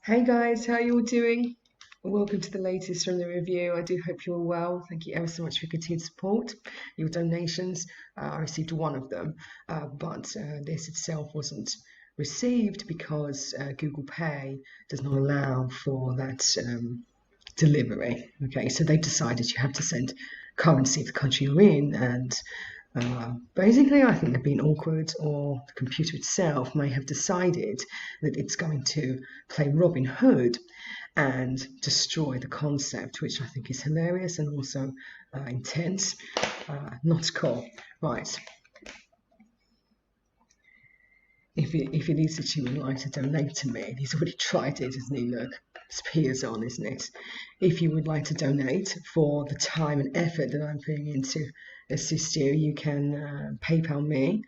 Hey guys, how you all doing? Welcome to the latest from the review. I do hope you're well. Thank you ever so much for your continued support, your donations. I received one of them, but this itself wasn't received because Google Pay does not allow for that delivery. Okay, so they decided you have to send currency of the country you're in, and basically, I think they've been awkward, or the computer itself may have decided that it's going to play Robin Hood and destroy the concept, which I think is hilarious and also intense. Not cool. Right. If it is that you would like to donate to me, and he's already tried it, hasn't he? Look, his peers on, isn't it? If you would like to donate for the time and effort that I'm putting into assist you, you can PayPal me.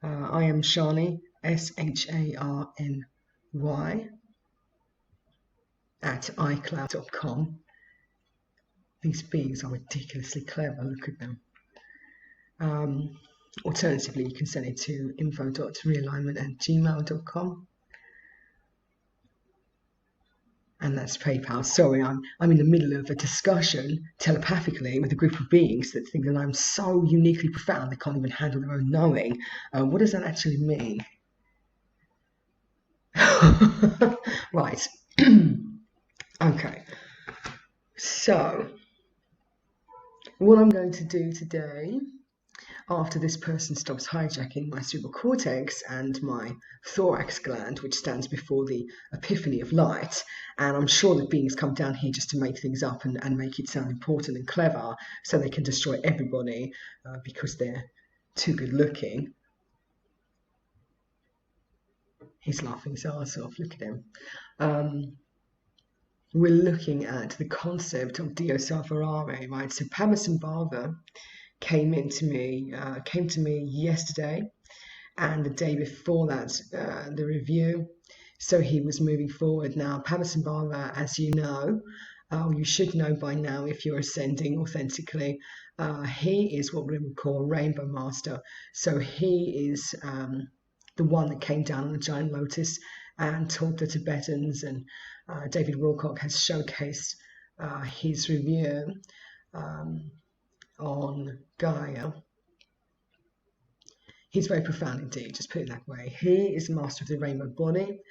I am Siany, Shany, at iCloud.com. These beings are ridiculously clever, look at them. Alternatively, you can send it to info.realignment@gmail.com. And that's PayPal. Sorry, I'm in the middle of a discussion telepathically with a group of beings that think that I'm so uniquely profound they can't even handle their own knowing. What does that actually mean? Right. Okay. So, what I'm going to do today, after this person stops hijacking my cerebral cortex and my thorax gland, which stands before the epiphany of light, and I'm sure that beings come down here just to make things up and make it sound important and clever so they can destroy everybody because they're too good looking. He's laughing his ass off, look at him. We're looking at the concept of Dio Salvarare, right? So Padmasambhava came to me yesterday, and the day before that, the review. So he was moving forward. Now, Padmasambhava, as you know, you should know by now if you're ascending authentically, he is what we would call a rainbow master. So he is the one that came down on a giant lotus and taught the Tibetans, and David Wilcock has showcased his review on Gaia. He's very profound indeed, just put it that way. He is the master of the rainbow body,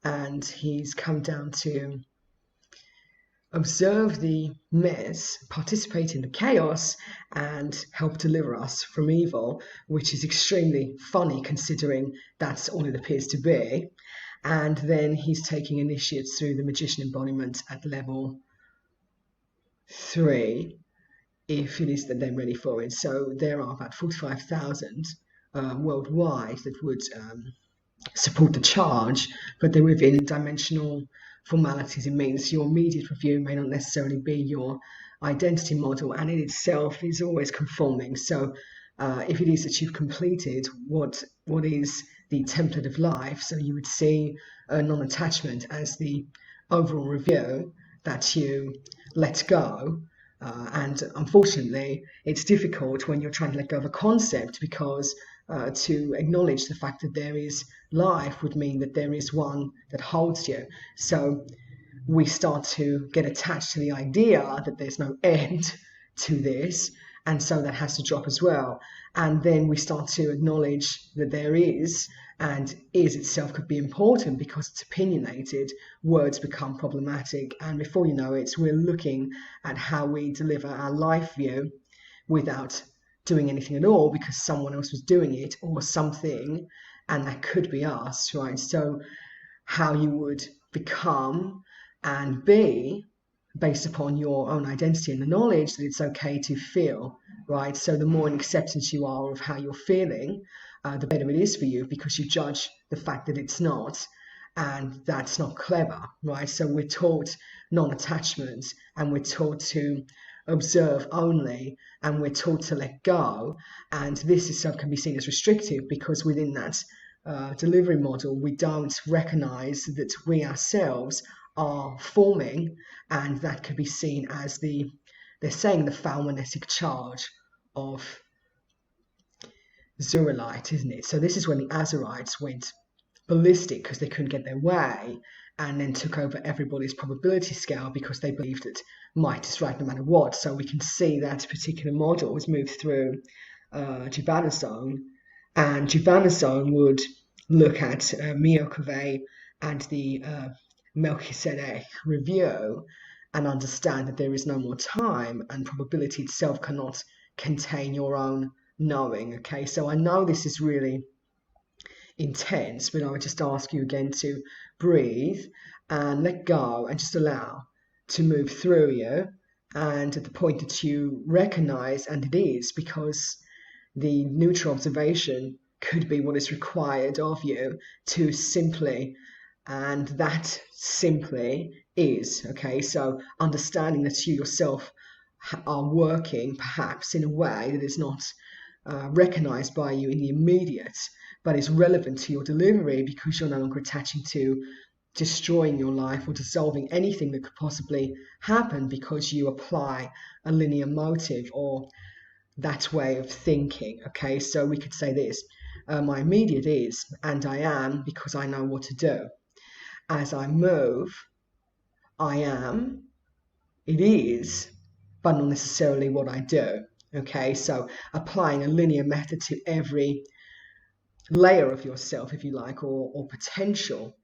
and he's come down to observe the mess, participate in the chaos, and help deliver us from evil, which is extremely funny considering that's all it appears to be. And then he's taking initiates through the magician embodiment at level 3, if it is that they're ready for it. So there are about 45,000 worldwide that would support the charge, but they're within dimensional formalities. It means your immediate review may not necessarily be your identity model, and it itself is always conforming. So if it is that you've completed what is the template of life, so you would see non-attachment as the overall review that you let go. And unfortunately, it's difficult when you're trying to let go of a concept because to acknowledge the fact that there is life would mean that there is one that holds you. So we start to get attached to the idea that there's no end to this, and so that has to drop as well. And then we start to acknowledge that there is, and is itself could be important because it's opinionated. Words become problematic, and before you know it, we're looking at how we deliver our life view without doing anything at all because someone else was doing it or something, and that could be us, right? So how you would become and be based upon your own identity and the knowledge that it's okay to feel, right? So the more in acceptance you are of how you're feeling, the better it is for you because you judge the fact that it's not, and that's not clever, right? So we're taught non-attachment, and we're taught to observe only, and we're taught to let go, and this itself can be seen as restrictive because within that delivery model we don't recognize that we ourselves are forming, and that could be seen as they're saying the Falmanestic charge of Zuralite, isn't it? So this is when the Azurites went ballistic because they couldn't get their way, and then took over everybody's probability scale because they believed that might is right no matter what. So we can see that particular model was moved through Giovanna's zone, and Giovanna's zone would look at LEIOUAE and the Melchizedek review and understand that there is no more time, and probability itself cannot contain your own knowing. Okay, so I know this is really intense, but I would just ask you again to breathe and let go and just allow to move through you. And at the point that you recognize, and it is, because the neutral observation could be what is required of you to simply, and that simply is, okay? So understanding that you yourself are working perhaps in a way that is not recognized by you in the immediate, but is relevant to your delivery because you're no longer attaching to destroying your life or dissolving anything that could possibly happen because you apply a linear motive or that way of thinking. Okay, so we could say this: my immediate is, and I am because I know what to do. As I move, I am, it is, but not necessarily what I do. Okay, so applying a linear method to every layer of yourself, if you like, or potential.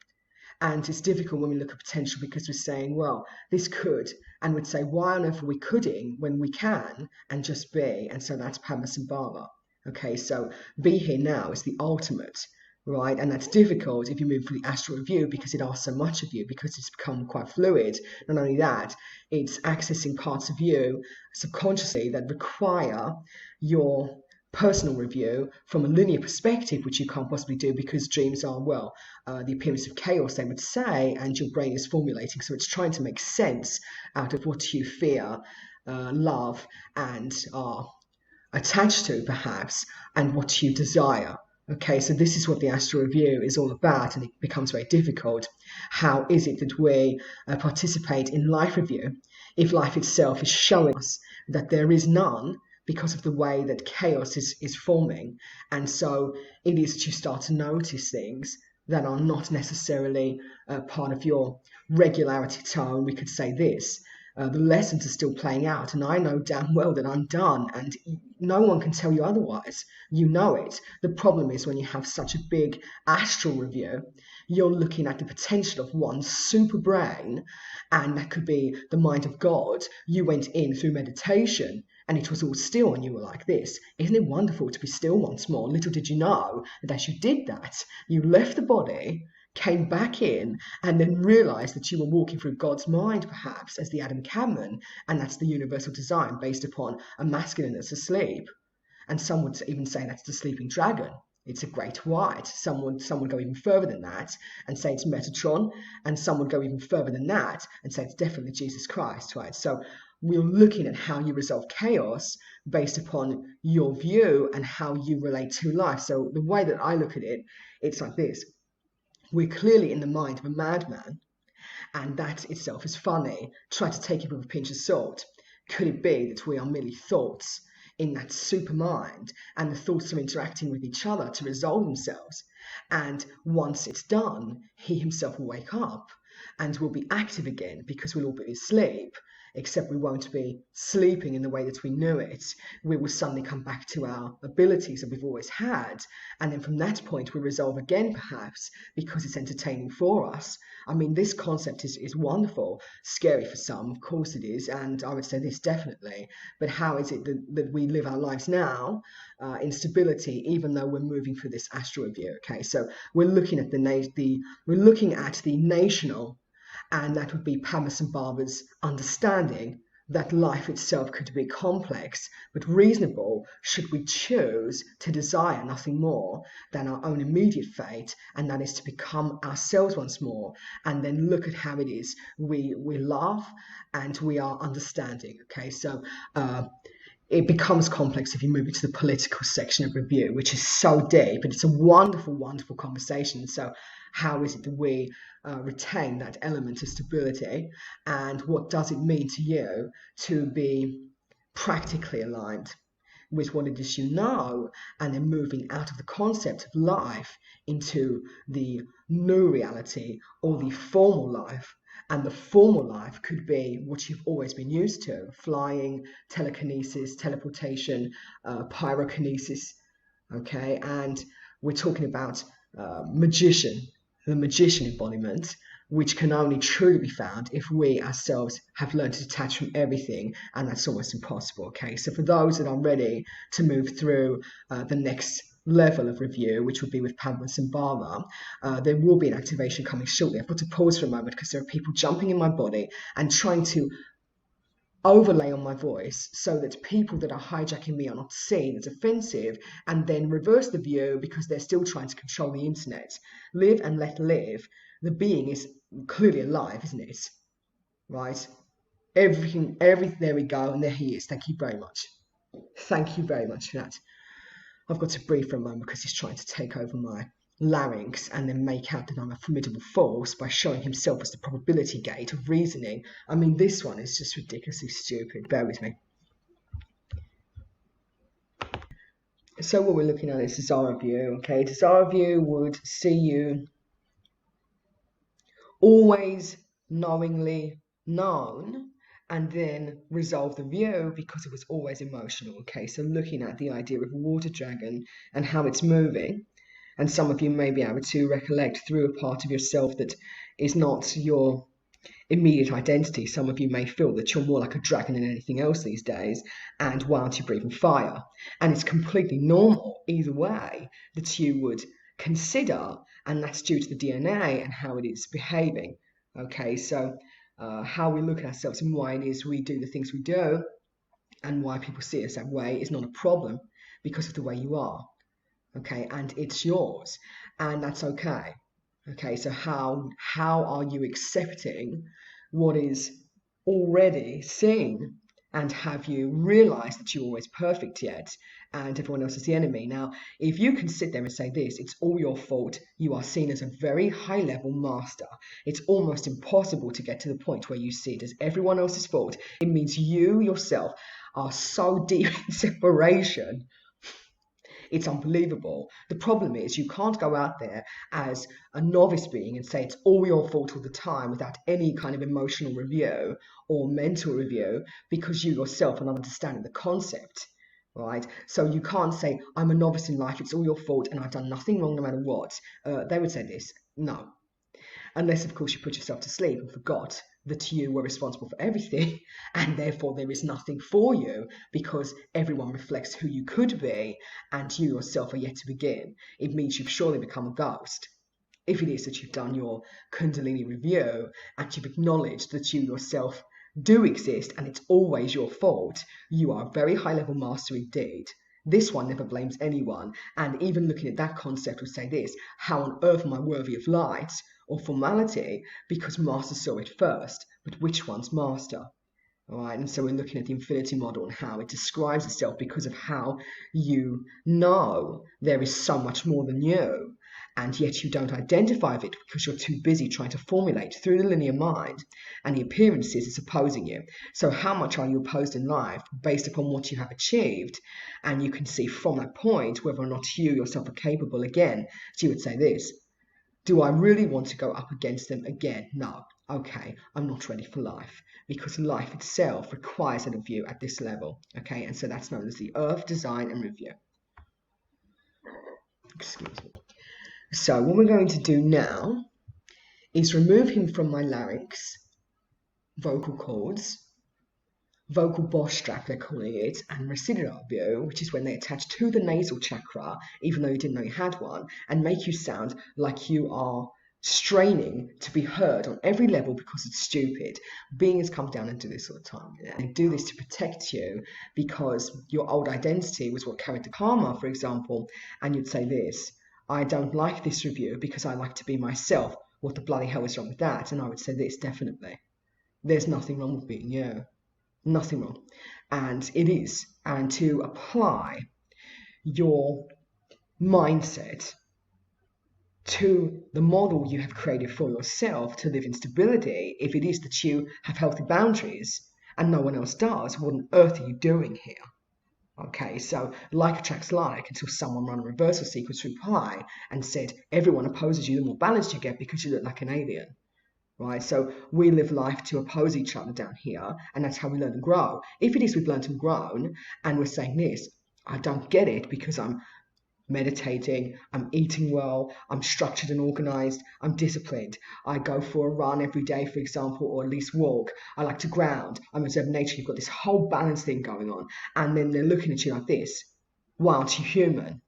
And it's difficult when we look at potential because we're saying, well, this could, and we'd say, why on earth are we coulding when we can and just be? And so that's Padmasambhava. Okay, so be here now is the ultimate, right? And that's difficult if you move through the astral review because it asks so much of you, because it's become quite fluid. Not only that, it's accessing parts of you subconsciously that require your personal review from a linear perspective, which you can't possibly do because dreams are, well, the appearance of chaos, they would say, and your brain is formulating. So it's trying to make sense out of what you fear, love, and are attached to, perhaps, and what you desire. Okay, so this is what the astral review is all about, and it becomes very difficult. How is it that we participate in life review if life itself is showing us that there is none, because of the way that chaos is forming? And so it is that you start to notice things that are not necessarily part of your regularity tone. We could say this: the lessons are still playing out, and I know damn well that I'm done, and no one can tell you otherwise. You know it. The problem is when you have such a big astral review, you're looking at the potential of one super brain, and that could be the mind of God. You went in through meditation, and it was all still, and you were like this. Isn't it wonderful to be still once more? Little did you know that as you did that, you left the body, came back in, and then realized that you were walking through God's mind, perhaps, as the Adam Cameron, and that's the universal design based upon a masculine that's asleep. And some would even say that's the sleeping dragon. It's a great white. Some would go even further than that and say it's Metatron, and some would go even further than that and say it's definitely Jesus Christ, right? So we're looking at how you resolve chaos based upon your view and how you relate to life. So the way that I look at it, it's like this: we're clearly in the mind of a madman, and that itself is funny. Try to take it with a pinch of salt. Could it be that we are merely thoughts in that super mind, and the thoughts are interacting with each other to resolve themselves? And once it's done, he himself will wake up and will be active again, because we'll all be asleep, except we won't be sleeping in the way that we knew it. We will suddenly come back to our abilities that we've always had, and then from that point we resolve again, perhaps, because it's entertaining for us. I mean, this concept is wonderful. Scary for some, of course it is, and I would say this definitely. But how is it that we live our lives now in stability, even though we're moving through this astral review? Okay, so we're looking at we're looking at the national, and that would be Padmasambhava's understanding that life itself could be complex but reasonable should we choose to desire nothing more than our own immediate fate, and that is to become ourselves once more, and then look at how it is we love and we are understanding. Okay, so it becomes complex if you move into the political section of review, which is so deep, but it's a wonderful, wonderful conversation. So how is it that we retain that element of stability, and what does it mean to you to be practically aligned, with what it is you know, and then moving out of the concept of life into the new reality or the formal life. And the formal life could be what you've always been used to: flying, telekinesis, teleportation, pyrokinesis. Okay, and we're talking about the magician embodiment, which can only truly be found if we ourselves have learned to detach from everything, and that's almost impossible. Okay, so for those that are ready to move through the next level of review, which would be with Padmasambhava, there will be an activation coming shortly. I've got to pause for a moment because there are people jumping in my body and trying to overlay on my voice so that people that are hijacking me are not seen as offensive, and then reverse the view because they're still trying to control the internet. Live and let live. The being is clearly alive, isn't it? Right? Everything, there we go, and there he is. Thank you very much. Thank you very much for that. I've got to breathe for a moment because he's trying to take over my larynx and then make out that I'm a formidable force by showing himself as the probability gate of reasoning. I mean, this one is just ridiculously stupid. Bear with me. So what we're looking at is desire view. Okay, desire view would see you always knowingly known and then resolve the view because it was always emotional. Okay, so looking at the idea of a water dragon and how it's moving, and some of you may be able to recollect through a part of yourself that is not your immediate identity. Some of you may feel that you're more like a dragon than anything else these days, and why aren't you breathing fire? And it's completely normal either way that you would consider, and that's due to the DNA and how it is behaving. Okay, so how we look at ourselves and why it is we do the things we do and why people see us that way is not a problem because of the way you are. Okay, and it's yours, and that's okay. Okay, so how are you accepting what is already seen? And have you realized that you're always perfect yet and everyone else is the enemy? Now, if you can sit there and say this, it's all your fault, you are seen as a very high level master. It's almost impossible to get to the point where you see it as everyone else's fault. It means you yourself are so deep in separation. It's unbelievable. The problem is you can't go out there as a novice being and say it's all your fault all the time without any kind of emotional review or mental review, because you yourself are not understanding the concept, right? So you can't say, I'm a novice in life, it's all your fault and I've done nothing wrong no matter what. They would say this, no. Unless, of course, you put yourself to sleep and forgot that you were responsible for everything, and therefore there is nothing for you because everyone reflects who you could be and you yourself are yet to begin. It means you've surely become a ghost. If it is that you've done your Kundalini review and you've acknowledged that you yourself do exist and it's always your fault, you are a very high level master indeed. This one never blames anyone, and even looking at that concept would say this: how on earth am I worthy of light or formality? Because master saw it first, but which one's master? All right, and so we're looking at the infinity model and how it describes itself because of how you know there is so much more than you, and yet you don't identify with it because you're too busy trying to formulate through the linear mind, and the appearances is opposing you. So how much are you opposed in life based upon what you have achieved? And you can see from that point whether or not you yourself are capable again. So you would say this: do I really want to go up against them again? No. Okay, I'm not ready for life, because life itself requires it of you at this level. Okay, and so that's known as the Earth Design and Review. Excuse me. So what we're going to do now is remove him from my larynx, vocal cords, vocal boss strap they're calling it, and residual view, which is when they attach to the nasal chakra, even though you didn't know you had one, and make you sound like you are straining to be heard on every level because it's stupid. Beings come down and do this all the time. And they do this to protect you because your old identity was what carried the karma, for example, and you'd say this: I don't like this review because I like to be myself. What the bloody hell is wrong with that? And I would say this: definitely. There's nothing wrong with being you. Nothing wrong. And it is. And to apply your mindset to the model you have created for yourself to live in stability, if it is that you have healthy boundaries and no one else does, what on earth are you doing here? Okay, so like attracts like until someone ran a reversal sequence through pi and said everyone opposes you, the more balanced you get because you look like an alien. Right, so we live life to oppose each other down here, and that's how we learn and grow. If it is we've learned and grown, and we're saying this, I don't get it because I'm meditating, I'm eating well, I'm structured and organized, I'm disciplined, I go for a run every day, for example, or at least walk, I like to ground, I'm observe nature, you've got this whole balance thing going on, and then they're looking at you like this, why aren't you human?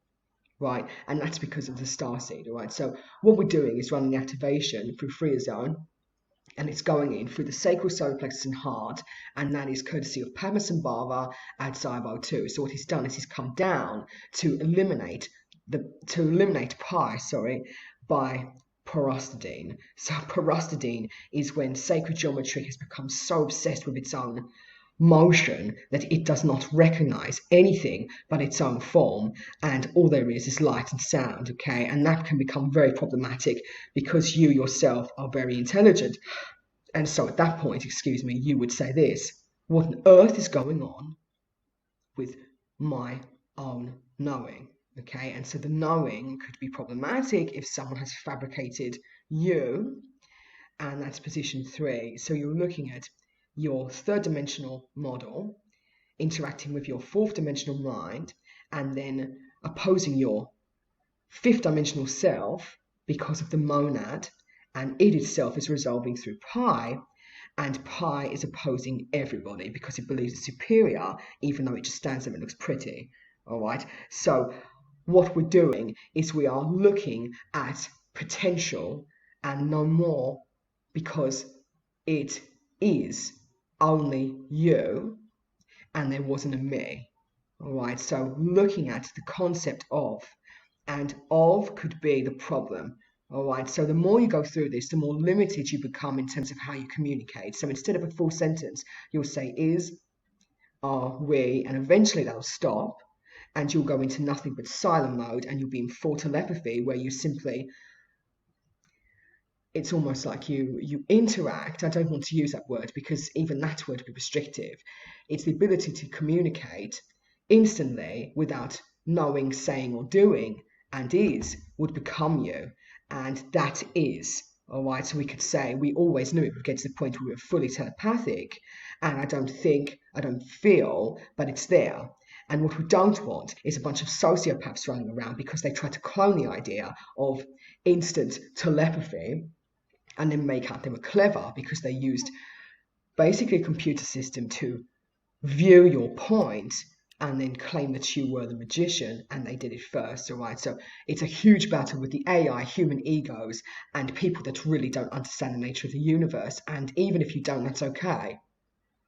Right, and that's because of the starseed, right? So what we're doing is running the activation through Freer Zone, and it's going in through the sacral solar plexus and heart, and that is courtesy of Padmasambhava at Zybo 2. So what he's done is he's come down to eliminate pi, by porostidine. So porostidine is when sacred geometry has become so obsessed with its own motion that it does not recognize anything but its own form, and all there is light and sound, okay? And that can become very problematic because you yourself are very intelligent. And so at that point, you would say this, what on earth is going on with my own knowing? Okay, and so the knowing could be problematic if someone has fabricated you, and that's position 3. So you're looking at your third dimensional model interacting with your fourth dimensional mind, and then opposing your fifth dimensional self because of the monad, and it itself is resolving through pi, and pi is opposing everybody because it believes it's superior, even though it just stands there and looks pretty. All right, so what we're doing is we are looking at potential and no more, because it is only you and there wasn't a me. All right, so looking at the concept of, and of could be the problem. All right, so the more you go through this, the more limited you become in terms of how you communicate. So instead of a full sentence, you'll say is, are, we, and eventually that'll stop, and you'll go into nothing but silent mode, and you'll be in full telepathy, where you simply, it's almost like you interact. I don't want to use that word because even that word would be restrictive. It's the ability to communicate instantly without knowing, saying, or doing, and is would become you, and that is. All right, so we could say we always knew it would get to the point where we were fully telepathic, and I don't think, I don't feel, but it's there. And what we don't want is a bunch of sociopaths running around because they try to clone the idea of instant telepathy and then make out they were clever because they used basically a computer system to view your point and then claim that you were the magician, and they did it first. All right, so it's a huge battle with the AI, human egos, and people that really don't understand the nature of the universe. And even if you don't, that's okay,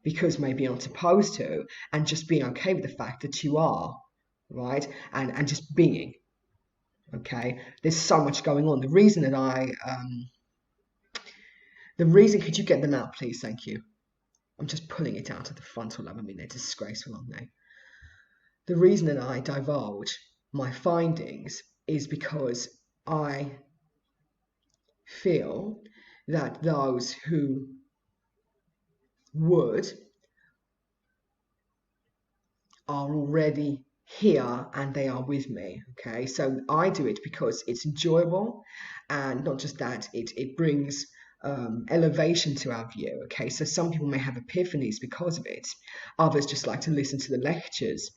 because maybe you're not supposed to, and just being okay with the fact that you are, right? And just being, okay? There's so much going on. The reason, could you get them out, please? Thank you. I'm just pulling it out of the frontal lobe. I mean, they're disgraceful, aren't they? The reason that I divulge my findings is because I feel that those who would are already here and they are with me. Okay, so I do it because it's enjoyable, and not just that, it brings elevation to our view. Okay, so some people may have epiphanies because of it, others just like to listen to the lectures,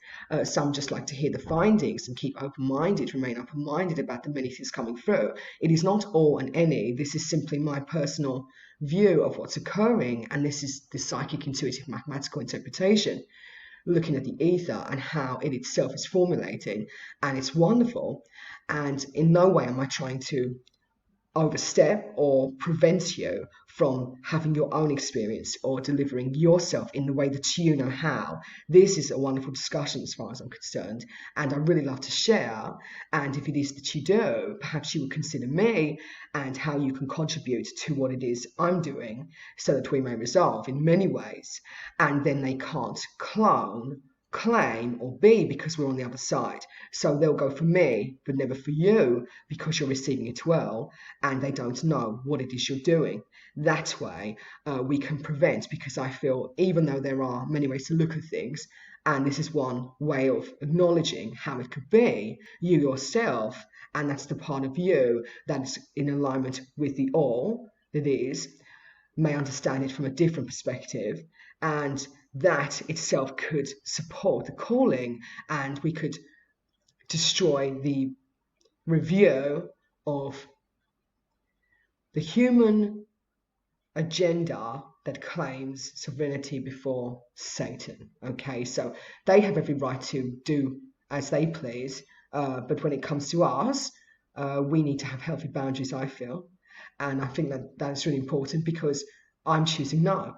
some just like to hear the findings and keep open-minded, remain open-minded about the many things coming through. It is not all and any. This is simply my personal view of what's occurring, and this is the psychic intuitive mathematical interpretation, looking at the ether and how it itself is formulating, and it's wonderful. And in no way am I trying to overstep or prevent you from having your own experience or delivering yourself in the way that you know how. This is a wonderful discussion as far as I'm concerned, and I really love to share. And if it is that you do, perhaps you would consider me and how you can contribute to what it is I'm doing so that we may resolve in many ways, and then they can't clone claim or be because we're on the other side. So they'll go for me, but never for you because you're receiving it well and they don't know what it is you're doing. That way we can prevent, because I feel even though there are many ways to look at things, and this is one way of acknowledging how it could be, you yourself, and that's the part of you that's in alignment with the all that is, may understand it from a different perspective, and that itself could support the calling, and we could destroy the review of the human agenda that claims sovereignty before Satan. Okay, so they have every right to do as they please, but when it comes to us, we need to have healthy boundaries, I feel. And I think that that's really important, because I'm choosing no.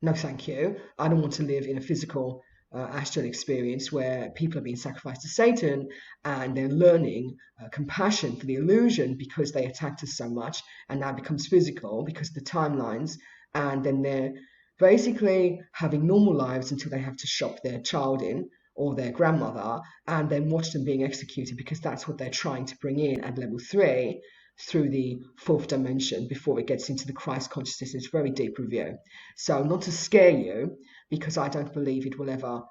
No, thank you. I don't want to live in a physical astral experience where people are being sacrificed to Satan and they're learning compassion for the illusion because they attacked us so much, and now it becomes physical because of the timelines, and then they're basically having normal lives until they have to shop their child in or their grandmother and then watch them being executed, because that's what they're trying to bring in at level 3 through the 4th dimension before it gets into the Christ consciousness. It's a very deep review. So not to scare you, because I don't believe it will ever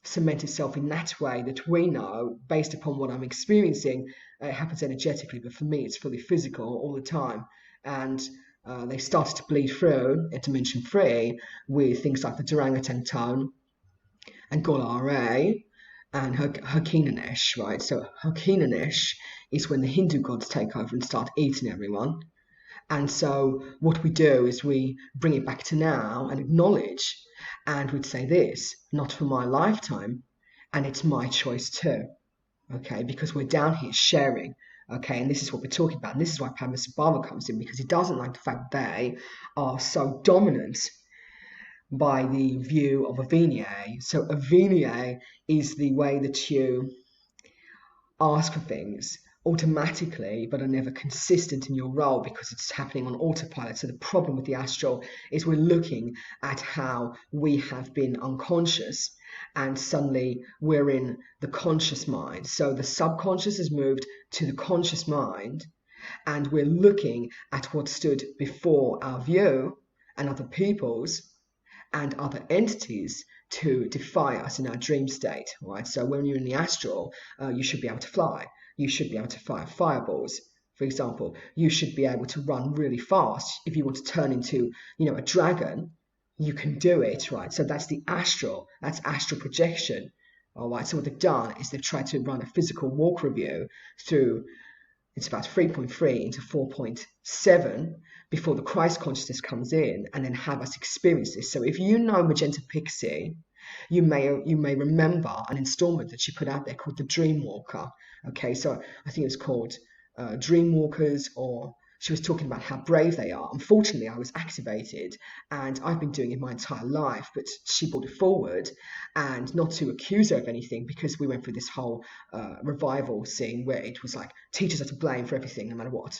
cement itself in that way that we know, based upon what I'm experiencing. It happens energetically, but for me it's fully physical all the time. And they started to bleed through at dimension 3 with things like the orangutan tone and Golare and Herkinanesh, right? So Herkinanesh is when the Hindu gods take over and start eating everyone. And so what we do is we bring it back to now and acknowledge, and we'd say this, not for my lifetime, and it's my choice too, okay? Because we're down here sharing, okay? And this is what we're talking about. And this is why Padmasambhava comes in, because he doesn't like the fact they are so dominant by the view of a Vignay. So a Vignay is the way that you ask for things automatically but are never consistent in your role because it's happening on autopilot. So the problem with the astral is we're looking at how we have been unconscious and suddenly we're in the conscious mind. So the subconscious has moved to the conscious mind, and we're looking at what stood before our view and other people's and other entities to defy us in our dream state, right? So when you're in the astral, you should be able to fly. You should be able to fire fireballs, for example. You should be able to run really fast. If you want to turn into, a dragon, you can do it, right? So that's the astral. That's astral projection, all right? So what they've done is they've tried to run a physical walk review through, it's about 3.3 into 4.7 before the Christ consciousness comes in, and then have us experience this. So if you know Magenta Pixie, you may remember an installment that she put out there called The Dreamwalker. Okay, so I think it's called Dreamwalkers, or she was talking about how brave they are. Unfortunately, I was activated, and I've been doing it my entire life, but she brought it forward, and not to accuse her of anything, because we went through this whole revival scene where it was like teachers are to blame for everything, no matter what.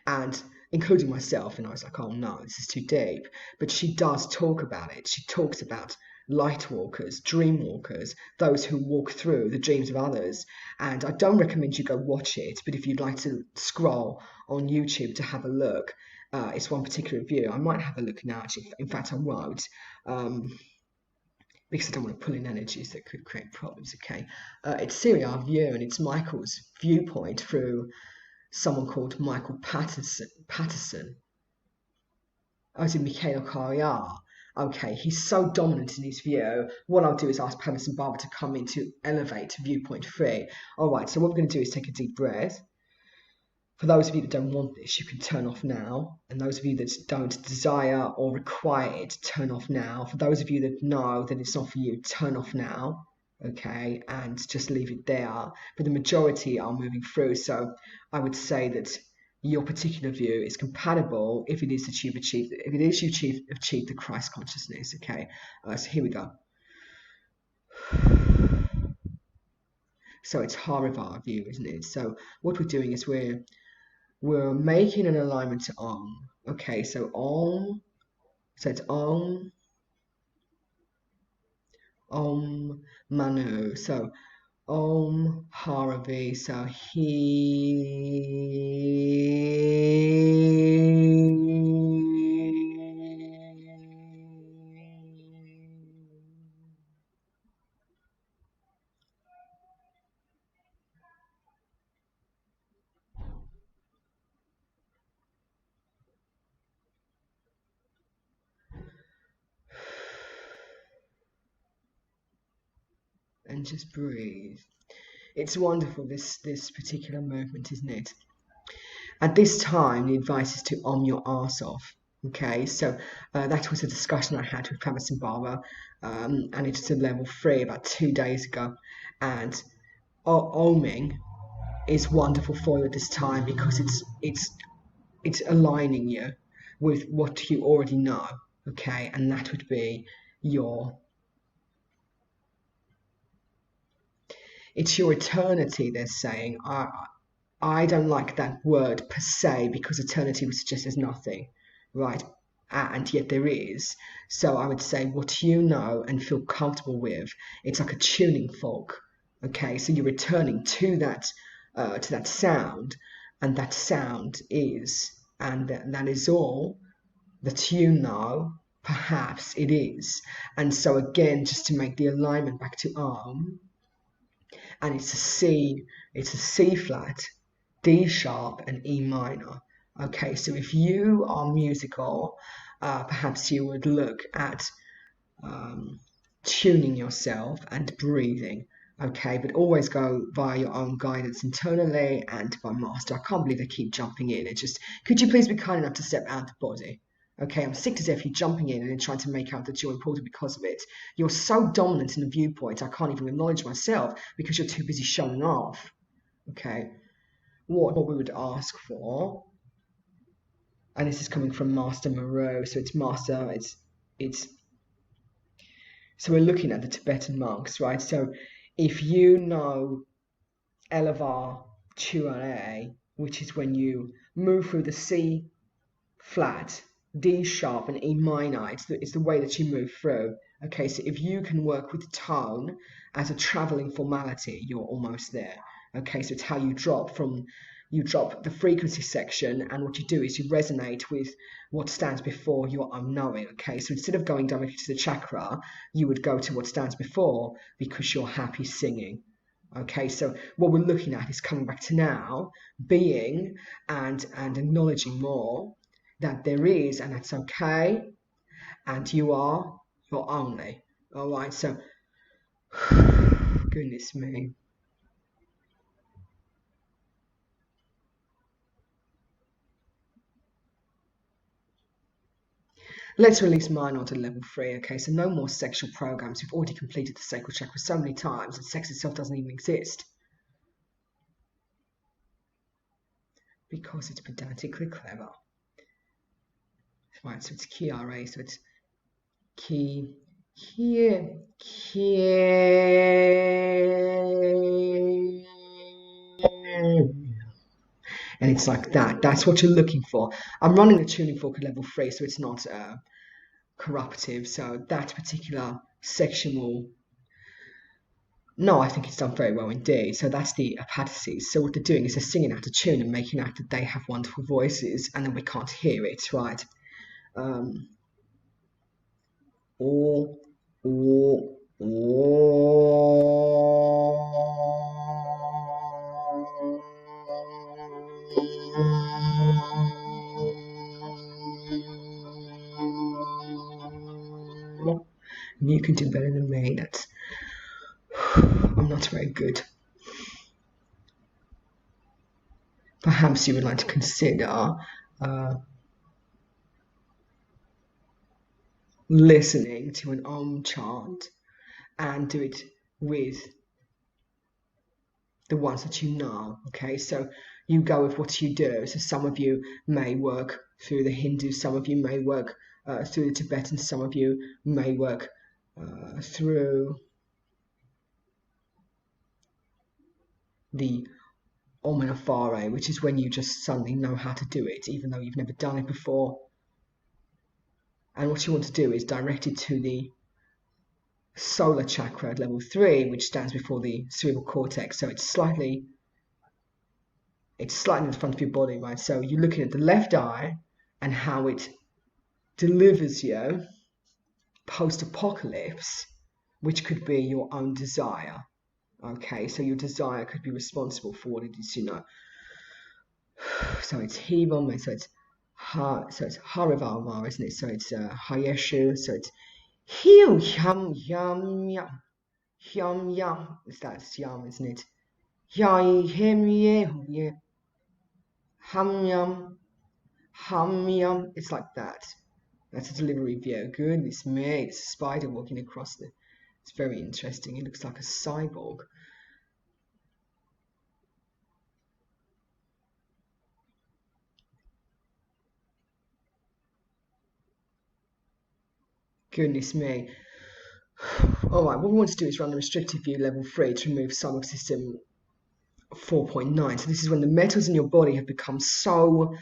And including myself, and I was like, oh no, this is too deep. But she does talk about it. She talks about light walkers, dream walkers, those who walk through the dreams of others. And I don't recommend you go watch it, but if you'd like to scroll on YouTube to have a look, it's one particular view. I might have a look now, actually. In fact, I won't, because I don't want to pull in energies that could create problems, okay? It's Sian view, and it's Michael's viewpoint through someone called Michael Patterson. Oh, is it Mikhail Karyar? Okay, he's so dominant in his view. What I'll do is ask Padmasambhava to come in to elevate viewpoint 3. All right, so what we're going to do is take a deep breath. For those of you that don't want this, you can turn off now. And those of you that don't desire or require it, turn off now. For those of you that know that it's not for you, turn off now. Okay, and just leave it there. But the majority are moving through. So I would say that your particular view is compatible if it is that you've achieved, if it is you've achieved the Christ consciousness. Okay, so here we go. So it's Harivar view, isn't it? So what we're doing is we're making an alignment to Om. Okay, so Om, so it's Om, Om Manu. So Om Haravi. So and just breathe. It's wonderful, this particular movement, isn't it? At this time, the advice is to om your arse off. Okay, so that was a discussion I had with Padmasambhava, and it's a level 3 about 2 days ago. And oming is wonderful for you at this time because it's aligning you with what you already know. Okay, and that would be it's your eternity. They're saying, I don't like that word per se because eternity would suggest there's nothing, right? And yet there is. So I would say what you know and feel comfortable with. It's like a tuning fork. Okay, so you're returning to that sound, and that sound is, and that is all that you know. Perhaps it is. And so again, just to make the alignment back to and it's a C flat, D sharp, and E minor. Okay, so if you are musical, perhaps you would look at tuning yourself and breathing. Okay, but always go via your own guidance internally and by master. I can't believe they keep jumping in. It just, could you please be kind enough to step out of the body? Okay, I'm sick to death you're jumping in and then trying to make out that you're important because of it. You're so dominant in the viewpoint, I can't even acknowledge myself because you're too busy showing off. Okay, what we would ask for, and this is coming from Master Moreau, so it's Master, it's so we're looking at the Tibetan monks, right? So if you know LEIOUAE, which is when you move through the C flat, D sharp, and E minor, it's the way that you move through. Okay, so if you can work with tone as a traveling formality, you're almost there. Okay, so it's how you drop the frequency section, and what you do is you resonate with what stands before your unknowing. Okay, so instead of going directly to the chakra, you would go to what stands before because you're happy singing. Okay, so what we're looking at is coming back to now, being and acknowledging more that there is, and that's okay, and you are your only. All right, so goodness me. Let's release mind onto level 3. Okay, so no more sexual programs. We've already completed the sacral chakra so many times that sex itself doesn't even exist because it's pedantically clever. Right, so it's Kiara, so it's Ki here, and it's like that. That's what you're looking for. I'm running the tuning fork at level 3, so it's not corruptive. So that particular section will. No, I think it's done very well indeed. So that's the apatasis. So what they're doing is they're singing out of tune and making out that they have wonderful voices, and then we can't hear it, right? Or. You can do better than me. I'm not very good. Perhaps you would like to consider listening to an Om chant and do it with the ones that you know. Okay, so you go with what you do. So some of you may work through the Hindu, some of you may work through the Tibetan, some of you may work through the Omanafare, which is when you just suddenly know how to do it, even though you've never done it before. And what you want to do is direct it to the solar chakra at level 3, which stands before the cerebral cortex. So it's slightly in the front of your body, right? So you're looking at the left eye and how it delivers you post-apocalypse, which could be your own desire. Okay, so your desire could be responsible for what it is, So it's Hivam, so it's Harivalvar, isn't it? So it's Hayeshu, so it's Hiu Yam Yam Yam Yam Yam. That's Yam, isn't it? Yai Him Ye Ham Yam Ham Yam. It's like that. That's a delivery view. Goodness me, it's a spider walking across the. It's very interesting. It looks like a cyborg. Goodness me. All right, what we want to do is run the restrictive view level 3 to remove solar system 4.9. So this is when the metals in your body have become so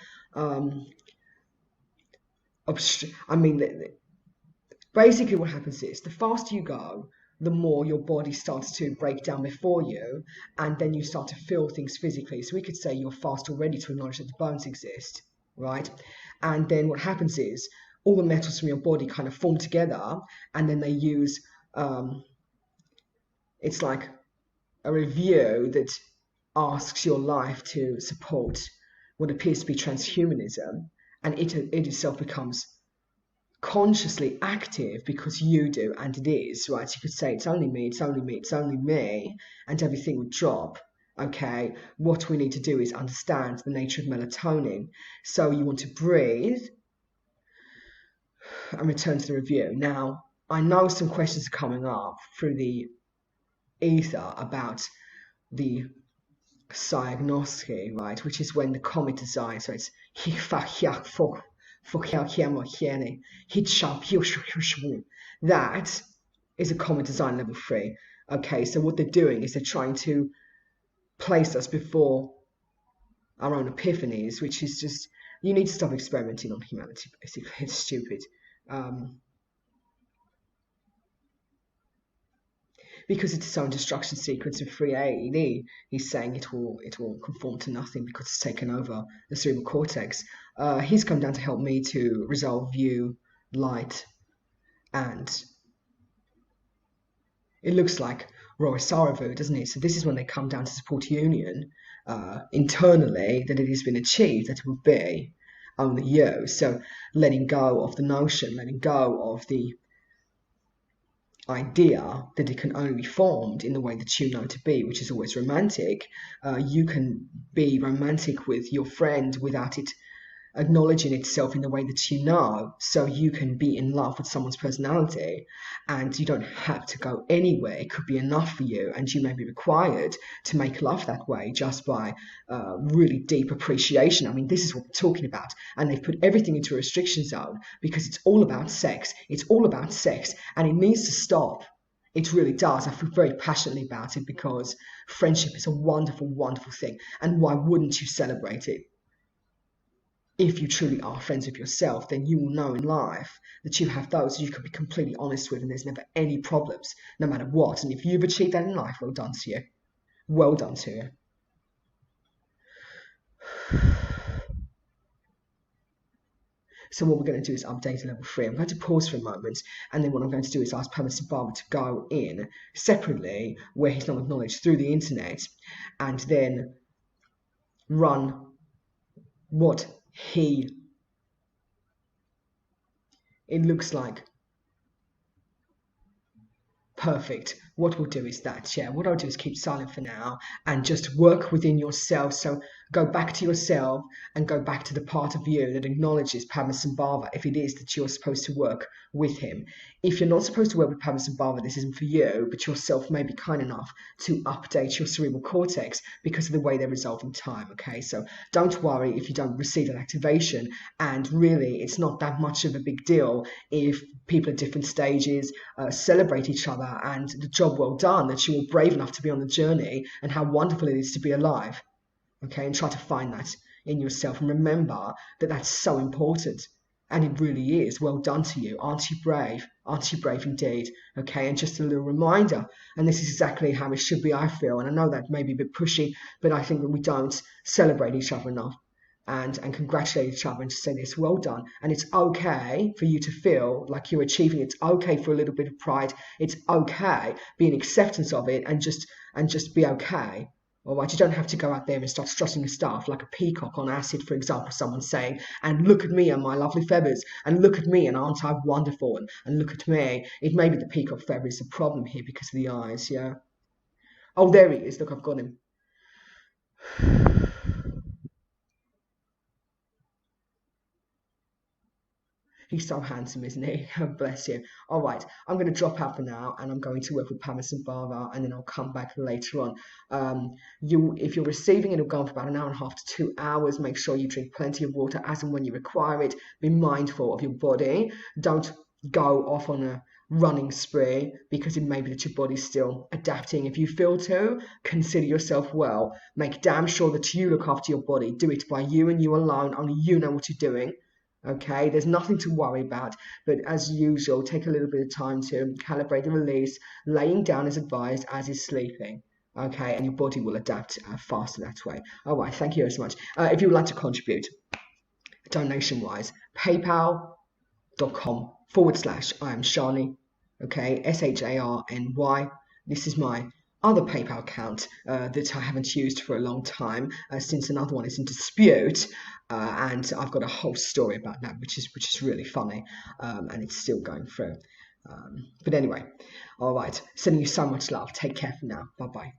basically what happens is the faster you go, the more your body starts to break down before you, and then you start to feel things physically. So we could say you're fast already to acknowledge that the bones exist, right? And then what happens is all the metals from your body kind of form together, and then they use it's like a review that asks your life to support what appears to be transhumanism, and it itself becomes consciously active because you do, and it is, right? So you could say it's only me, it's only me, it's only me, and everything would drop. Okay, what we need to do is understand the nature of melatonin. So you want to breathe and return to the review. Now, I know some questions are coming up through the ether about the Siagnosky, right, which is when the comet design, so it's that is a comet design level 3. Okay, so what they're doing is they're trying to place us before our own epiphanies, which is just, you need to stop experimenting on humanity, basically. It's stupid. Because it's its own destruction sequence of 3A, he's saying it will conform to nothing because it's taken over the cerebral cortex. He's come down to help me to resolve view, light, and it looks like Roy Saravu, doesn't it? So this is when they come down to support union internally, that it has been achieved, that it will be only you. So letting go of the notion, letting go of the idea that it can only be formed in the way that you know to be, which is always romantic. You can be romantic with your friend without it acknowledging itself in the way that you know. So you can be in love with someone's personality and you don't have to go anywhere. It could be enough for you, and you may be required to make love that way just by really deep appreciation. I mean, this is what we're talking about, and they've put everything into a restriction zone because it's all about sex. It's all about sex, and it needs to stop. It really does. I feel very passionately about it because friendship is a wonderful, wonderful thing, and why wouldn't you celebrate it? If you truly are friends with yourself, then you will know in life that you have those you can be completely honest with, and there's never any problems, no matter what. And if you've achieved that in life, well done to you. Well done to you. So what we're going to do is update level 3. I'm going to pause for a moment, and then what I'm going to do is ask Padmasambhava to go in separately, where he's not acknowledged, through the internet, and then run what it looks like. Perfect. What we'll do is that, what I'll do is keep silent for now and just work within yourself. So go back to yourself and go back to the part of you that acknowledges Padmasambhava, if it is that you're supposed to work with him. If you're not supposed to work with Padmasambhava, this isn't for you, but yourself may be kind enough to update your cerebral cortex because of the way they resolve in time, okay? So don't worry if you don't receive that activation, and really it's not that much of a big deal if people at different stages celebrate each other and the job well done, that you were brave enough to be on the journey, and how wonderful it is to be alive. Okay, and try to find that in yourself, and remember that that's so important. And it really is. Well done to you. Aren't you brave? Aren't you brave indeed? Okay, and just a little reminder, and this is exactly how it should be, I feel, and I know that may be a bit pushy, but I think that we don't celebrate each other enough and congratulate each other and just say this, well done. And it's okay for you to feel like you're achieving. It's okay for a little bit of pride. It's okay. Be an acceptance of it and just be okay. All right, you don't have to go out there and start strutting your stuff like a peacock on acid, for example, someone saying, and look at me and my lovely feathers, and look at me and aren't I wonderful, and look at me. It may be the peacock feather is the problem here because of the eyes, yeah. Oh, there he is. Look, I've got him. He's so handsome, isn't he? Bless you. All right, I'm going to drop out for now, and I'm going to work with Padmasambhava, and then I'll come back later on. If you're receiving it, it'll go on for about 1.5 to 2 hours. Make sure you drink plenty of water as and when you require it. Be mindful of your body. Don't go off on a running spree because it may be that your body's still adapting. If you feel to, consider yourself well. Make damn sure that you look after your body. Do it by you and you alone. Only you know what you're doing. Okay, there's nothing to worry about, but as usual, take a little bit of time to calibrate the release. Laying down is advised, as is sleeping. Okay, and your body will adapt faster that way. All right, thank you so much. If you would like to contribute donation-wise, paypal.com/I am Siany. Okay, SHARNY. This is my other PayPal account that I haven't used for a long time since another one is in dispute, and I've got a whole story about that, which is really funny, and it's still going through. But anyway, all right, sending you so much love. Take care for now. Bye bye.